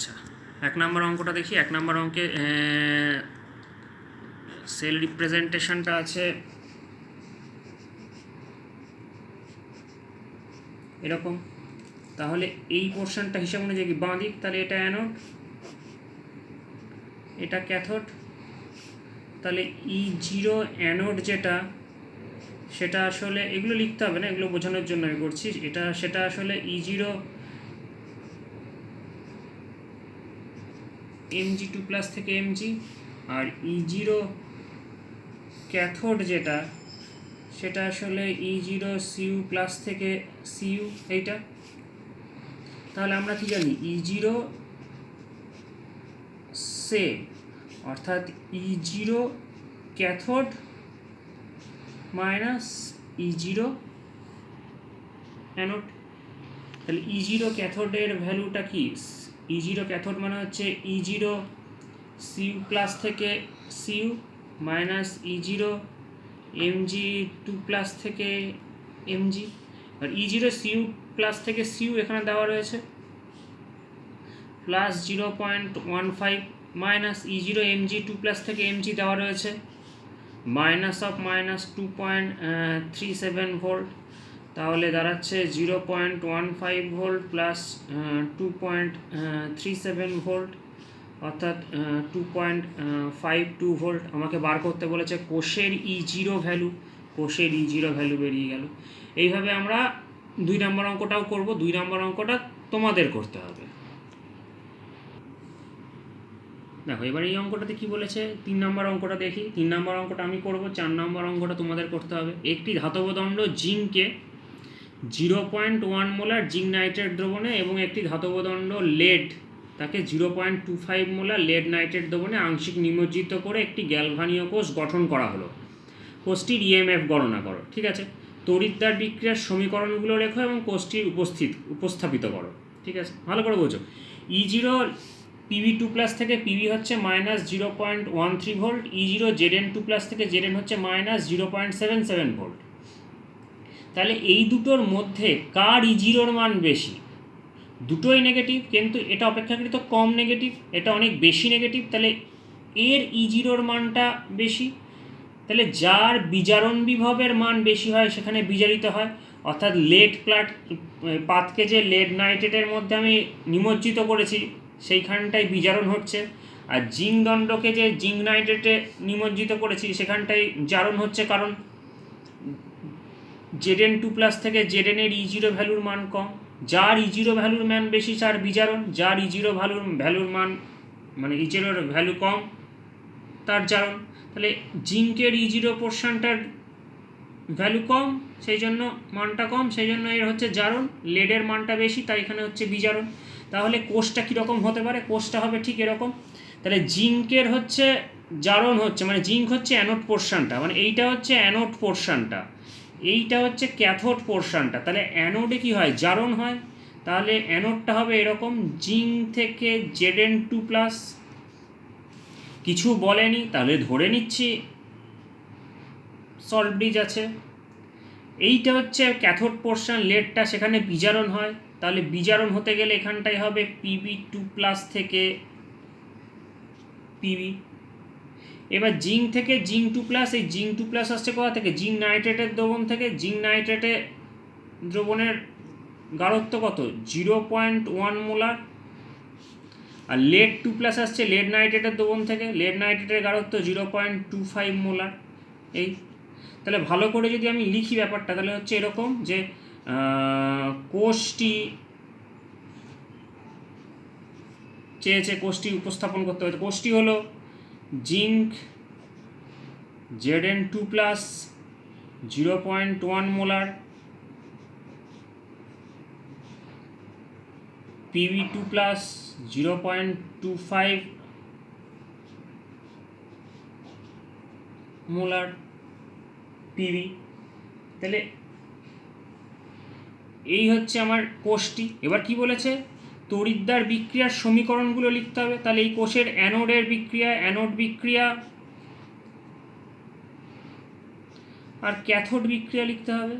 আচ্ছা, 1 নম্বর অঙ্কটা দেখি। 1 নম্বর অঙ্কে সেল রিপ্রেজেন্টেশনটা আছে এরকম। তাহলে এই পোর্শনটা হিসাব অনুযায়ী কি বাঁ দিক, তাহলে এটা অ্যানোড, এটা ক্যাথোড। তাহলে E0 অ্যানোড যেটা, সেটা আসলে এগুলো লিখতে হবে না, এগুলো বোঝানোর জন্য আমি করছি। সেটা আসলে E0 Mg2+ থেকে Mg, আর E0 ক্যাথোড যেটা, সেটা আসলে E0 Cu+ থেকে Cu এইটা। তাহলে আমরা কি জানি E0 সে, অর্থাৎ E0 cathode minus E0 anode. তাহলে E0 ক্যাথোডের ভ্যালুটা কি? E0 ক্যাথোড মানে হচ্ছে E0 Cu+ থেকে Cu মাইনাস E0 Mg2+ থেকে Mg। আর E0 Cu+ থেকে Cu এখানে দেওয়া রয়েছে প্লাস 0.15 মাইনাস E0 Mg2+ থেকে Mg দেওয়া রয়েছে মাইনাস অফ মাইনাস 2.37 ভোল্ট। তাহলে দাঁড়াচ্ছে 0.15 ভোল্ট প্লাস 2.37 ভোল্ট, অর্থাৎ 2.52 ভোল্ট। আমাকে বার করতে বলেছে কোষের E0 ভ্যালু, কোষের E0 ভ্যালু বেরিয়ে গেল। এইভাবে আমরা 2 নম্বর অঙ্কটাও করব। 2 নম্বর অঙ্কটা তোমাদের করতে হবে। দেখো এবার এই অঙ্কটাতে কি বলেছে, 3 নম্বর অঙ্কটা দেখি। 3 নম্বর অঙ্কটা আমি করব, 4 নম্বর অঙ্কটা তোমাদের করতে হবে। একটি ধাতব দণ্ড জিঙ্কে 0.1 মোলার জিঙ্ক নাইট্রেট দ্রবণে এবং একটি ধাতব দণ্ড লেড তাকে 0.25 মোলার লেড নাইট্রেট দ্রবণে আংশিক নিমজ্জিত করে একটি গ্যালভানীয় কোষ গঠন করা হলো। কোষটির ইএমএফ গণনা করো। ঠিক আছে, তড়িৎদ্বার বিক্রিয়ার সমীকরণগুলো লেখো এবং কোষটির উপস্থাপিত করো। ঠিক আছে, ভালো করে বোঝো। E0 PV2+ থেকে PV হচ্ছে মাইনাস 0.13 ভোল্ট, E0 Zn2+ থেকে Zn হচ্ছে মাইনাস 0.77 ভোল্ট। তাহলে এই দুটোর মধ্যে কার E0 মান বেশি? দুটোই নেগেটিভ, কিন্তু এটা অপেক্ষাকৃত কম নেগেটিভ, এটা অনেক বেশি নেগেটিভ। তাহলে এর E0 মানটা বেশি। তাহলে যার বিজারণ বিভবের মান বেশি হয় সেখানে বিজারিত হয়, অর্থাৎ লেড পাতকে যে লেড নাইট্রেটের মধ্যে আমি নিমজ্জিত করেছি সেইখানটায় বিজারণ হচ্ছে, আর জিঙ্ক দণ্ডকে যে জিঙ্ক নাইট্রেটে নিমজ্জিত করেছি সেখানটায় জারণ হচ্ছে, কারণ Zn2+ থেকে Zn এর E0 ভ্যালুর মান কম। যার E0 ভ্যালুর মান বেশি তার বিজারণ, যার E0 ভ্যালুর মান মানে E0 ভ্যালু কম তার জারণ। তাহলে জিঙ্কের E0 পোর্শনটার ভ্যালু কম, সেই জন্য মানটা কম, সেই জন্য এর হচ্ছে জারণ। লেডের মানটা বেশি, তাই এখানে হচ্ছে বিজারণ। তাহলে কোষটা কীরকম হতে পারে? কোষটা হবে ঠিক এরকম। তাহলে জিঙ্কের হচ্ছে জারণ হচ্ছে, মানে জিঙ্ক হচ্ছে অ্যানোড পোর্শনটা, মানে এইটা হচ্ছে অ্যানোড পোর্শনটা, এইটা হচ্ছে ক্যাথোড পোর্শনটা। তাহলে অ্যানোডে কি হয়? জারণ হয়। তাহলে অ্যানোডটা হবে এরকম, জিঙ্ক থেকে Zn2+। কিছু বলেনি, তাহলে ধরে নিচ্ছি সল্ট ব্রিজ আছে। এইটা হচ্ছে ক্যাথোড পোর্শন, লেডটা, সেখানে বিজারণ হয়। তাহলে বিজারণ হতে গেলে এখানটাই হবে Pb2+ থেকে Pb। এবার জিঙ্ক থেকে জিঙ্ক 2+, এই জিঙ্ক 2+ আসছে কোথা থেকে? জিঙ্ক নাইট্রেটের দ্রবণ থেকে। জিঙ্ক নাইট্রেটের দ্রবণের গাঢ়ত্ব কত? 0.1 মোলার। আর লেড 2+ আসছে লেড নাইট্রেটের দ্রবণ থেকে, লেড নাইট্রেটের গাঢ়ত্ব 0.25 মোলার। এই তাহলে ভালো করে যদি আমি লিখি ব্যাপারটা, তাহলে হচ্ছে এরকম যে কোষটি চেয়েছে, কোষটি উপস্থাপন করতে হয়েছে। কোষটি হলো zinc Zn2+ 0.1 molar, Pb2+ 0.25 molar Pb। তাহলে এই হচ্ছে আমার কোষটি। এবার কি বলেছে? তড়িৎদ্বার বিক্রিয়ার সমীকরণগুলো লিখতে হবে। তাহলে এই কোষের অ্যানোডের বিক্রিয়া, অ্যানোড বিক্রিয়া, আর ক্যাথোড বিক্রিয়া লিখতে হবে।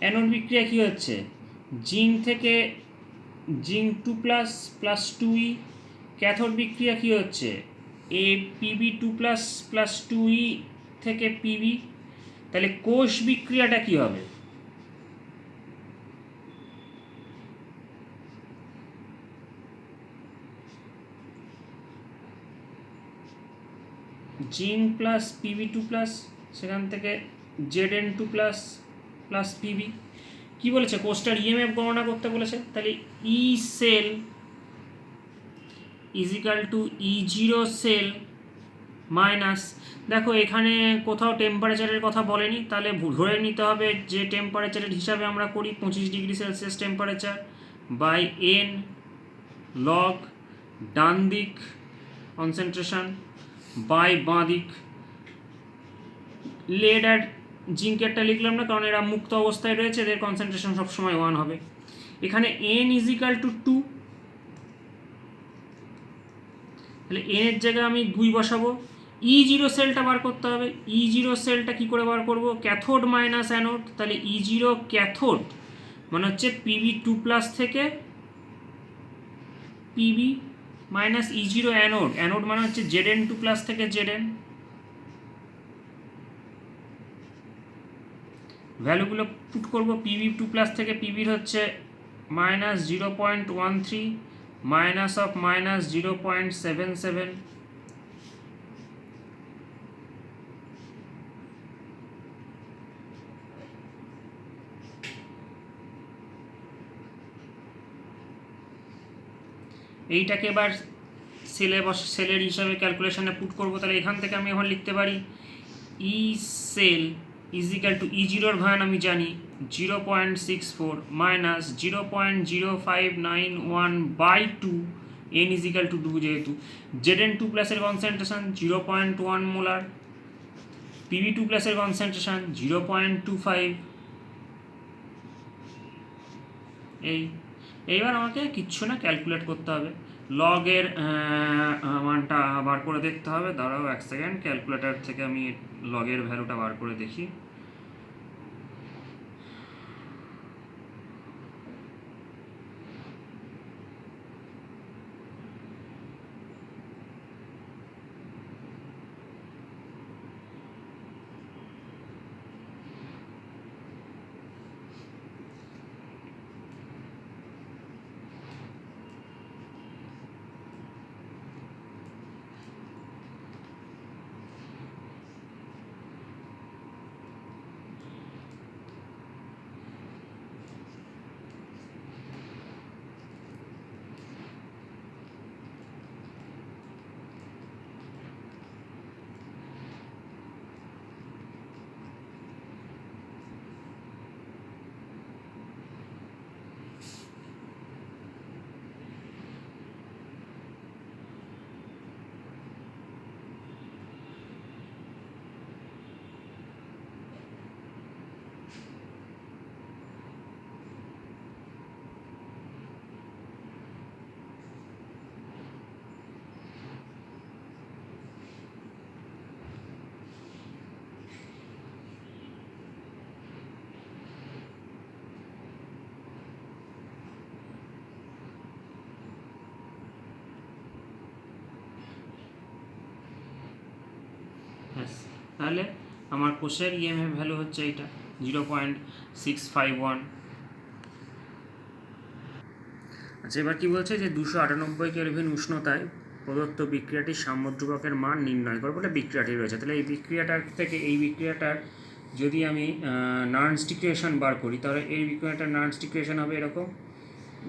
অ্যানোড বিক্রিয়া কি হচ্ছে? জিঙ্ক থেকে zinc 2 plus plus 2E, cathode বিক্রিয়া কী হচ্ছে, এ পিবি 2 প্লাস প্লাস 2E থেকে পিবি, তাহলে কোষ বিক্রিয়াটা কী হবে, জিঙ্ক প্লাস পিবি 2 প্লাস, সেখান থেকে Z two plus plus PB. কী বলেছে, কোষটার ইএমএফ গণনা করতে বলেছে, তাহলে E cell equal to E0 cell minus, দেখো এখানে কোথাও টেম্পারেচারের কথা বলেনি, তাহলে ধরে নিতে হবে যে টেম্পারেচারের হিসাবে আমরা করি 25°C temperature by n log ডান দিক কনসেন্ট্রেশন বাই বাঁ দিক। লেড আর জিঙ্কেরটা লিখলাম না, কারণ এরা মুক্ত অবস্থায় রয়েছে, এদের কনসেন্ট্রেশন সবসময় 1 হবে। এখানে এন ইজিক্যাল টু 2, তাহলে এন এর জায়গায় আমি 2 বসাবো। E0 সেলটা বার করতে হবে, E0 সেলটা কী করে বার করব, ক্যাথোড মাইনাস অ্যানোড, তাহলে E0 ক্যাথোড মানে হচ্ছে পিবি 2 প্লাস থেকে PB minus E0 anode, anode মানে হচ্ছে Zn2 প্লাস থেকে Zn। ভ্যালুগুলো পুট করব, পিবি 2 প্লাস থেকে পিবির হচ্ছে মাইনাস 0.13 মাইনাস অফ মাইনাস 0.77, এইটাকে এবার সেলের হিসাবে ক্যালকুলেশনে পুট করবো, তাহলে এখান থেকে আমি এখন লিখতে পারি E cell equal to E0 ভ্যান আমি জানি 0.64 minus 0.0591 by 2, n equal to 2 যেহেতু, Zn2 প্লাসের কনসেন্ট্রেশন 0.1 মোলার, পিবি 2 প্লাসের কনসেন্ট্রেশন 0.25। এইবার আমাকে কিচ্ছু না ক্যালকুলেট করতে হবে, লগের মানটা বার করে দেখতে হবে। দাঁড়াও 1 সেকেন্ড, ক্যালকুলেটার থেকে আমি লগের ভ্যালুটা বার করে দেখি। তাহলে আমার কোষের ইএমএফ ভ্যালু হচ্ছে এইটা 0.651। আচ্ছা, এবার কি বলছে যে 298 কেলভিন উষ্ণতায় প্রদত্ত বিক্রিয়াটির সাম্যধ্রুবকের মান নির্ণয় করো বলে বিক্রিয়াটি রয়েছে। তাহলে এই বিক্রিয়াটার থেকে এই বিক্রিয়াটার যদি আমি নার্নস ইকুয়েশন বার করি, তাহলে এই বিক্রিয়াটার নার্নস ইকুয়েশন হবে এরকম,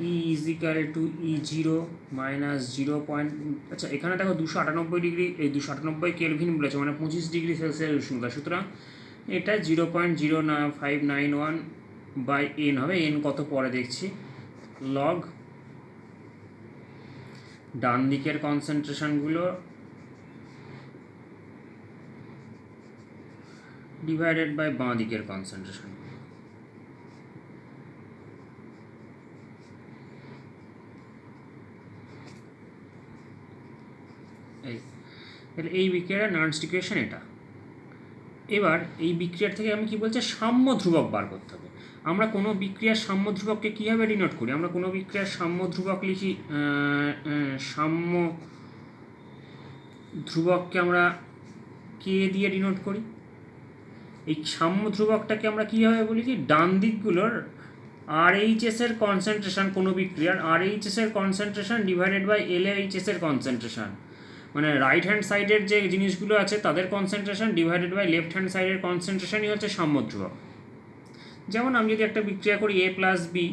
ই ইজিক্যাল টু E0 মাইনাস 0. আচ্ছা, এখানে দেখো 298 এই 298 কেলভিন বলেছে, মানে 25°C উষ্ণতা, সুতরাং এটা 0.0591 বাই এন হবে, এন কত পরে দেখছি, লগ ডান দিকের কনসেন্ট্রেশনগুলো ডিভাইডেড বাই বাঁ দিকের কনসেন্ট্রেশন। তাহলে এই বিক্রিয়ার নার্নস ইকুয়েশন এটা। এবার এই বিক্রিয়ার থেকে আমি কি বলছে, সাম্য ধ্রুবক বার করতে হবে। আমরা কোনো বিক্রিয়ার সাম্য ধ্রুবককে কীভাবে ডিনোট করি? আমরা কোনো বিক্রিয়ার সাম্য ধ্রুবক লিখি, সাম্য ধ্রুবককে আমরা কে দিয়ে ডিনোট করি। এই সাম্য ধ্রুবকটাকে আমরা কীভাবে বলি কি, ডান দিকগুলোর RHS এর কনসেন্ট্রেশন, কোনো বিক্রিয়ার RHS এর কনসেন্ট্রেশন ডিভাইডেড বাই LHS এর কনসেন্ট্রেশন, মানে রাইট হ্যান্ড সাইডের যে জিনিসগুলো আছে তাদের concentration divided by left hand সাইডের কনসেন্ট্রেশনই হচ্ছে সাম্য ধ্রুবক। যেমন আমি যদি একটা বিক্রিয়া করি A প্লাস বি,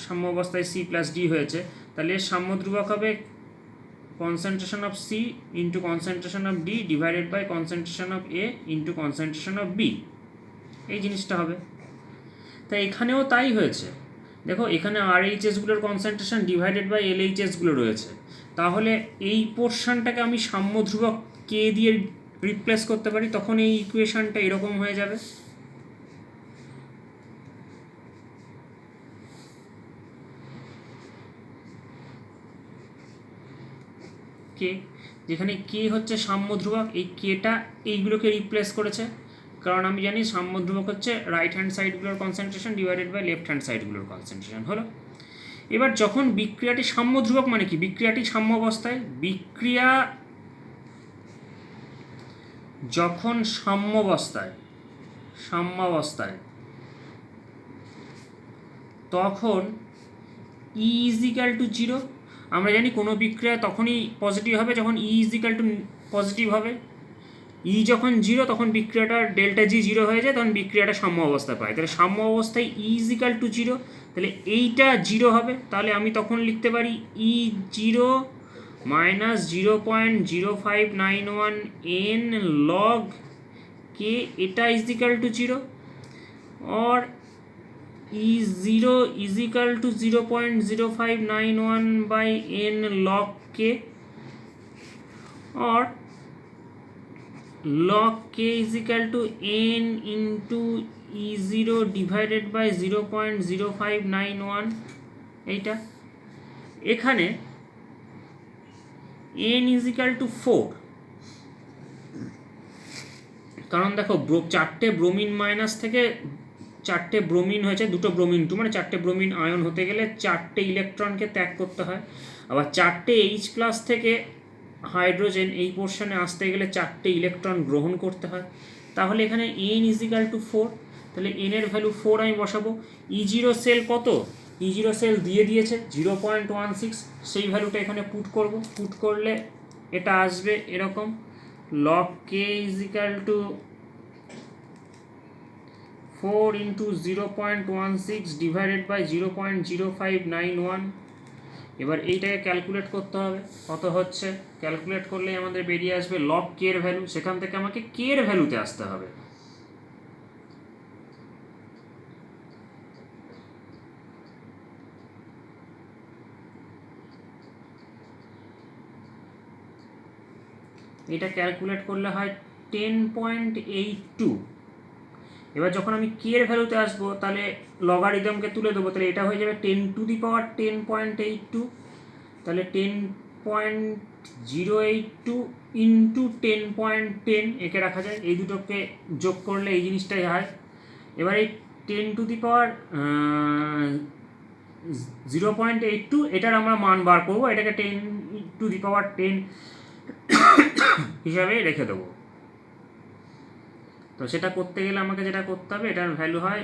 সাম্য অবস্থায় C প্লাস ডি হয়েছে, তাহলে সাম্য ধ্রুবক হবে concentration of C into concentration of D divided by concentration of A into concentration of B, এই জিনিসটা হবে। তাই এখানেও তাই হয়েছে, দেখো এখানে RHSগুলোর কনসেন্ট্রেশন ডিভাইডেড বাই LHSগুলো রয়েছে, তাহলে এই পোর্শনটাকে আমি সাম্য ধ্রুবক কে দিয়ে রিপ্লেস করতে পারি, তখন এই ইকুয়েশনটা এরকম হয়ে যাবে। কে, যেখানে কে হচ্ছে সাম্য ধ্রুবক, এই কেটা এইগুলোকে রিপ্লেস করেছে, কারণ আমি জানি সাম্য ধ্রুবক হচ্ছে রাইট হ্যান্ড সাইডগুলোর concentration divided by left hand সাইডগুলোর কনসেন্ট্রেশন হলো। এবার যখন বিক্রিয়াটি সাম্য ধ্রুবক মানে কি, বিক্রিয়াটি সাম্য অবস্থায়, বিক্রিয়া যখন সাম্যাবস্থায় তখন E ইজ ইকাল টু 0। আমরা জানি কোনো বিক্রিয়া তখনই পজিটিভ হবে যখন E is equal to positive হবে। E যখন 0 তখন বিক্রিয়াটার ডেল্টা জি 0 হয়ে যায়, তখন বিক্রিয়াটা সাম্য অবস্থায় পায়। তাহলে সাম্য অবস্থায় E ইজ ইকাল টু 0, তাহলে এইটা 0 হবে, তাহলে আমি তখন লিখতে পারি E0 minus 0.0591 n log k, এটা is equal to 0, or E0 is equal to 0.0591 by n log k, or log k is equal to n into E0 divided by 0.0591, এইটা এখানে n is equal to 4, কারণ দেখো চারটে bromine minus থেকে চারটে bromine হয়েছে, দুটো ব্রোমিন টু, মানে চারটে ব্রোমিন আয়ন হতে গেলে চারটে ইলেকট্রনকে ত্যাগ করতে হয়, আবার চারটে H প্লাস থেকে হাইড্রোজেন এই পোর্শনে আসতে গেলে চারটে ইলেকট্রন গ্রহণ করতে হয়। তাহলে এখানে n ইজ ইকাল টু 4, তাহলে n এর ভ্যালু 4 আমি বসাবো। E0 সেল কত, E0 সেল দিয়ে দিয়েছে 0.16, সেই ভ্যালুটা এখানে পুট করব, পুট করলে এটা আসবে এরকম, log k is equal to 4 into 0.16 divided by 0.0591। এবার এইটাকে ক্যালকুলেট করতে হবে কত হচ্ছে, ক্যালকুলেট করলে আমাদের বেরিয়ে আসবে লগ কে এর ভ্যালু, সেখান থেকে আমাকে কে এর ভ্যালুতে আসতে হবে। এটা ক্যালকুলেট করলে হয় 10.82। এবার যখন আমি কে এর ভ্যালুতে আসবো তাহলে লগারিদমকে তুলে দেবো, তাহলে এটা হয়ে যাবে 10 টু দি পাওয়ার 10.82, তাহলে 10.082 ইন্টু 10.10 একে রাখা যায়, এই দুটোকে যোগ করলে এই জিনিসটাই হয়। এবার এই 10 টু দি পাওয়ার 0.82 এটার আমরা মান বার করবো, এটাকে 10 টু দি পাওয়ার 10 হিসাবে রেখে দেবো। তো সেটা করতে গেলে আমাকে যেটা করতে হবে, এটার ভ্যালু হয়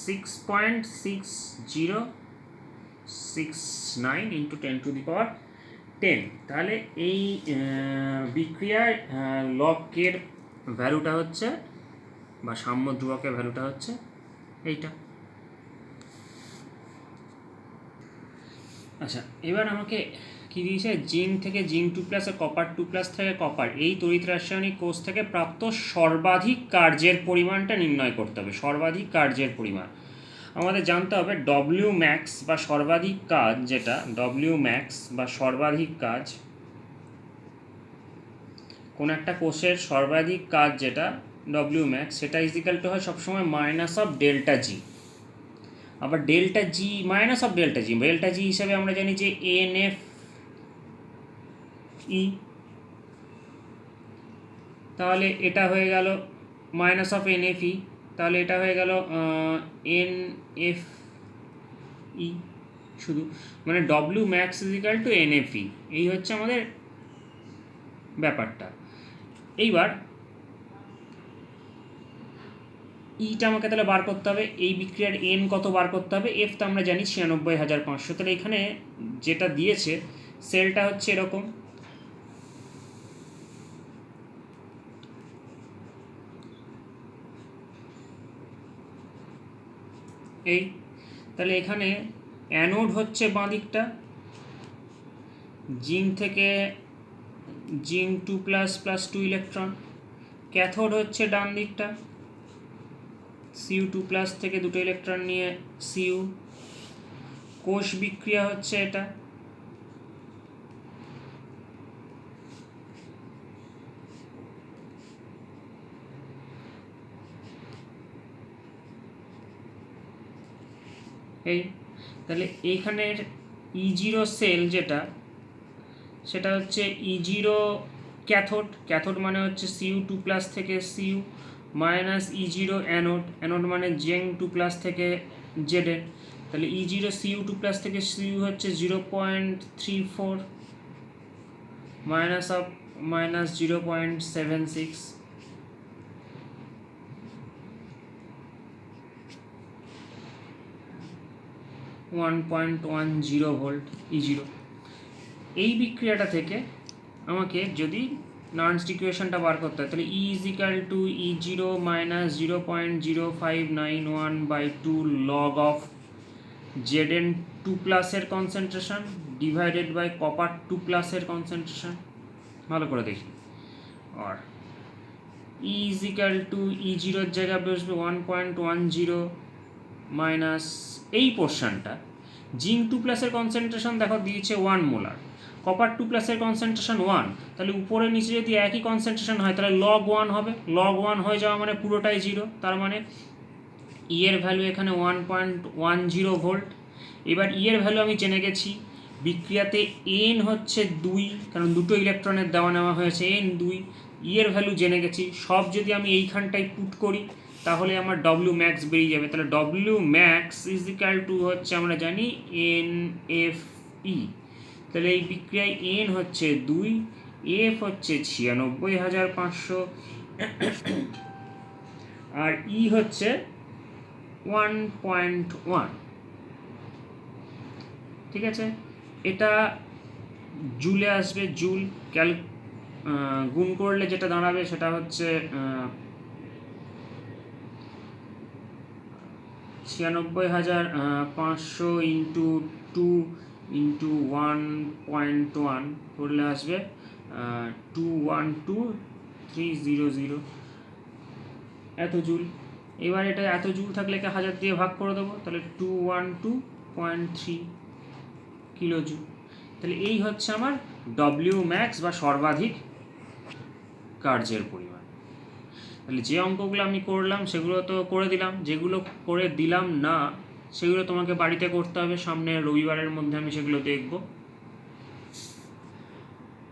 6.6069 ইন্টু 10 টু দি পাওয়ার 10। তাহলে এই বিক্রিয়ার লগ কের ভ্যালুটা হচ্ছে, বা সাম্য ধ্রুবকের ভ্যালুটা হচ্ছে এইটা। আচ্ছা, এবার আমাকে কি দিয়েছে, জিঙ্ক থেকে জিঙ্ক 2+ আর কপার 2+ থেকে কপার, এই তড়িৎ রাসায়নিক কোষ থেকে প্রাপ্ত সর্বাধিক কার্যের পরিমাণটা নির্ণয় করতে হবে। সর্বাধিক কার্যের পরিমাণ আমাদের জানতে হবে ডব্লিউ ম্যাক্স বা সর্বাধিক কাজ, যেটা ডব্লিউ ম্যাক্স বা সর্বাধিক কাজ, কোন একটা কোষের সর্বাধিক কাজ যেটা ডব্লিউ ম্যাক্স, সেটা ইজিক্যাল টু হয় সবসময় মাইনাস অফ ডেল্টা জি। আবার delta G minus of delta জি হিসাবে আমরা জানি যে এন এফ ই, তাহলে এটা হয়ে গেল minus of N F E, তাহলে এটা হয়ে গেল এন এফ ই শুধু, মানে W max equal to N F E. এই হচ্ছে আমাদের ব্যাপারটা। এইবার ইটা আমাকে তাহলে বার করতে হবে, এই বিক্রিয়ার এন কত বার করতে হবে, এফ তো আমরা জানি 96,500। তাহলে এখানে যেটা দিয়েছে সেলটা হচ্ছে এরকম, এই তাহলে এখানে অ্যানোড হচ্ছে বাঁ দিকটা, জিঙ্ক থেকে জিঙ্ক 2+ প্লাস 2 ইলেকট্রন, ক্যাথোড হচ্ছে ডান দিকটা, Cu2+ থেকে 2 ইলেকট্রন নিয়ে Cu, কোষ বিক্রিয়া হচ্ছে এটা, এই তাহলে এইখানের E0 সেল যেটা, সেটা হচ্ছে E0 ক্যাথোড, ক্যাথোড মানে হচ্ছে Cu2+ থেকে Cu minus E0 anode, anode মানে জিঙ্ক 2+ থেকে Zn। তাহলে E0 Cu2+ থেকে Cu হচ্ছে 0.34 minus of minus 0.76, 1.10 volt E0। এই বিক্রিয়াটা থেকে আমাকে যদি নার্নস ইকুয়েশনটা বার করতে হয়, তাহলে E equal to E0 minus 0.0591/2 log of Zn 2+ এর কনসেন্ট্রেশন ডিভাইডেড বাই কপার 2+ এর কনসেন্ট্রেশন। ভালো করে দেখি, আর E ইজিক্যাল টু E0 এর জায়গায় বসবে 1.10 মাইনাস এই পোর্শনটা, জিঙ্ক 2+ এর কনসেন্ট্রেশন দেখো দিয়েছে 1 মোলার, কপার 2+ এর কনসেন্ট্রেশন 1, তাহলে উপরে নিচে যদি একই কনসেন্ট্রেশন হয় তাহলে লগ 1 হবে, লগ 1 হয়ে যাওয়া মানে পুরোটাই 0, তার মানে ই এর ভ্যালু এখানে 1.10 ভোল্ট। এবার ই এর ভ্যালু আমি জেনে গেছি, বিক্রিয়াতে এন হচ্ছে 2, কারণ দুটো ইলেকট্রনের দেওয়া নেওয়া হয়েছে এন 2, ই এর ভ্যালু জেনে গেছি, সব যদি আমি এইখানটায় পুট করি তাহলে আমার ডব্লিউ ম্যাক্স বেরিয়ে যাবে। তাহলে ডব্লিউ ম্যাক্স ইজিক্যাল টু হচ্ছে আমরা জানি এন এফ ই, তাহলে এই বিক্রিয়ায় এন হচ্ছে 2, এফ হচ্ছে 96,500 আর ই হচ্ছে 1.1। ঠিক আছে, এটা জুলে আসবে, জুল গুণ করলে যেটা দাঁড়াবে সেটা হচ্ছে 96,500 ইন্টু 2 ইন্টু 1.1 করলে আসবে 212,300 এত জুল। এবার এটা এত জুল থাকলে একে 1000 দিয়ে ভাগ করে দেবো, তাহলে 212.3 কিলো জুল। তাহলে এই হচ্ছে আমার ডব্লিউ ম্যাক্স বা সর্বাধিক কার্যের পরিমাণ। তাহলে যে অঙ্কগুলো আমি করলাম সেগুলো তো করে দিলাম, যেগুলো করে দিলাম না সেগুলো তোমাকে বাড়িতে করতে হবে, সামনে রবিবারের মধ্যে আমি সেগুলো দেখব।